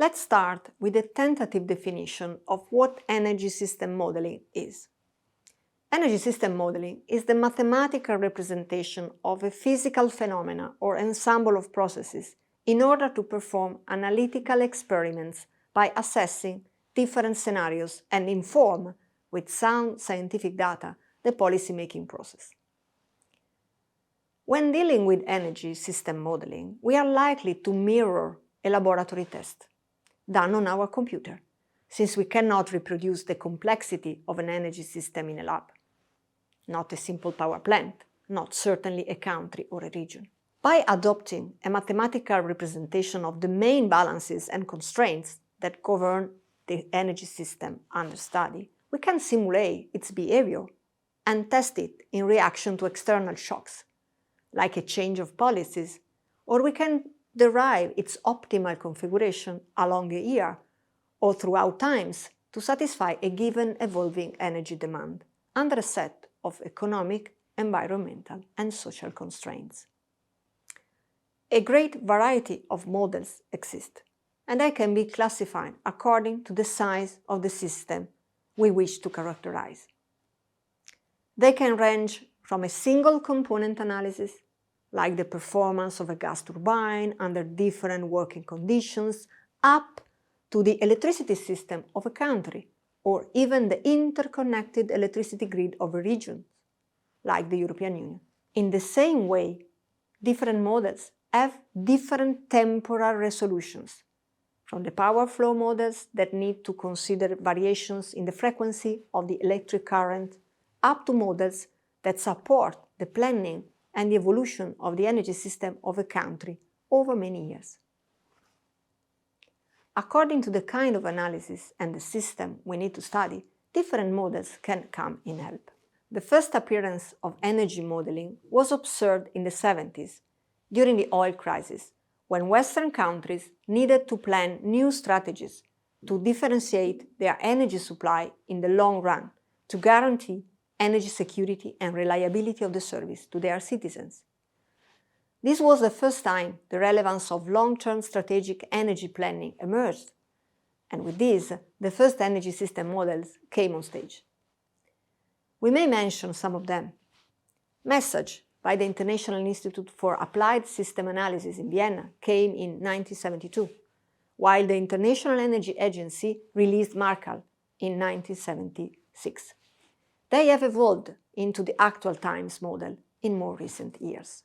Let's start with a tentative definition of what energy system modeling is. Energy system modeling is the mathematical representation of a physical phenomena or ensemble of processes in order to perform analytical experiments by assessing different scenarios and inform, with sound scientific data, the policy-making process. When dealing with energy system modeling, we are likely to mirror a laboratory test done on our computer, since we cannot reproduce the complexity of an energy system in a lab. Not a simple power plant, not certainly a country or a region. By adopting a mathematical representation of the main balances and constraints that govern the energy system under study, we can simulate its behavior and test it in reaction to external shocks, like a change of policies, or we can derive its optimal configuration along a year or throughout times to satisfy a given evolving energy demand under a set of economic, environmental, and social constraints. A great variety of models exist, and they can be classified according to the size of the system we wish to characterize. They can range from a single component analysis, like the performance of a gas turbine under different working conditions, up to the electricity system of a country, or even the interconnected electricity grid of a region, like the European Union. In the same way, different models have different temporal resolutions, from the power flow models that need to consider variations in the frequency of the electric current, up to models that support the planning and the evolution of the energy system of a country over many years. According to the kind of analysis and the system we need to study, different models can come in help. The first appearance of energy modeling was observed in the 70s, during the oil crisis, when Western countries needed to plan new strategies to differentiate their energy supply in the long run to guarantee energy security and reliability of the service to their citizens. This was the first time the relevance of long-term strategic energy planning emerged, and with this, the first energy system models came on stage. We may mention some of them. MESSAGE by the International Institute for Applied System Analysis in Vienna came in 1972, while the International Energy Agency released MARCAL in 1976. They have evolved into the actual times model in more recent years.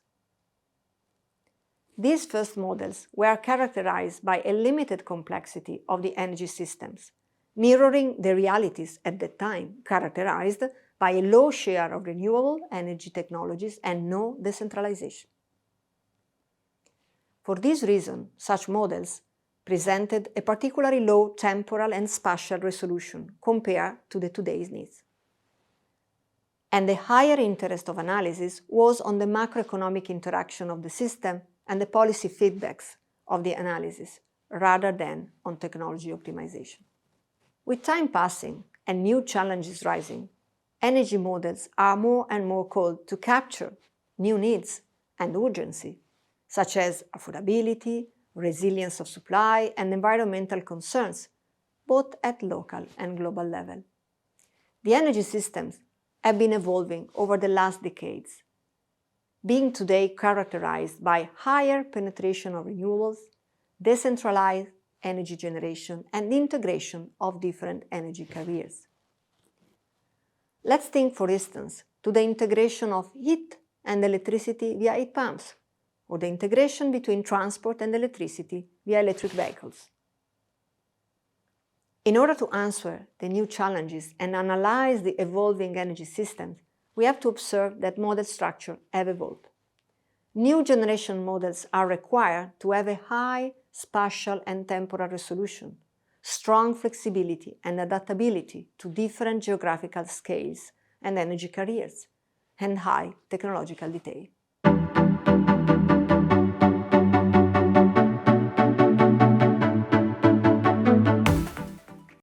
These first models were characterized by a limited complexity of the energy systems, mirroring the realities at that time, characterized by a low share of renewable energy technologies and no decentralization. For this reason, such models presented a particularly low temporal and spatial resolution compared to today's needs. And the higher interest of analysis was on the macroeconomic interaction of the system and the policy feedbacks of the analysis, rather than on technology optimization. With time passing and new challenges rising, energy models are more and more called to capture new needs and urgency, such as affordability, resilience of supply, and environmental concerns, both at local and global level. The energy systems have been evolving over the last decades, being today characterized by higher penetration of renewables, decentralized energy generation, and integration of different energy carriers. Let's think, for instance, to the integration of heat and electricity via heat pumps, or the integration between transport and electricity via electric vehicles. In order to answer the new challenges and analyze the evolving energy systems, we have to observe that model structure have evolved. New generation models are required to have a high spatial and temporal resolution, strong flexibility and adaptability to different geographical scales and energy carriers, and high technological detail.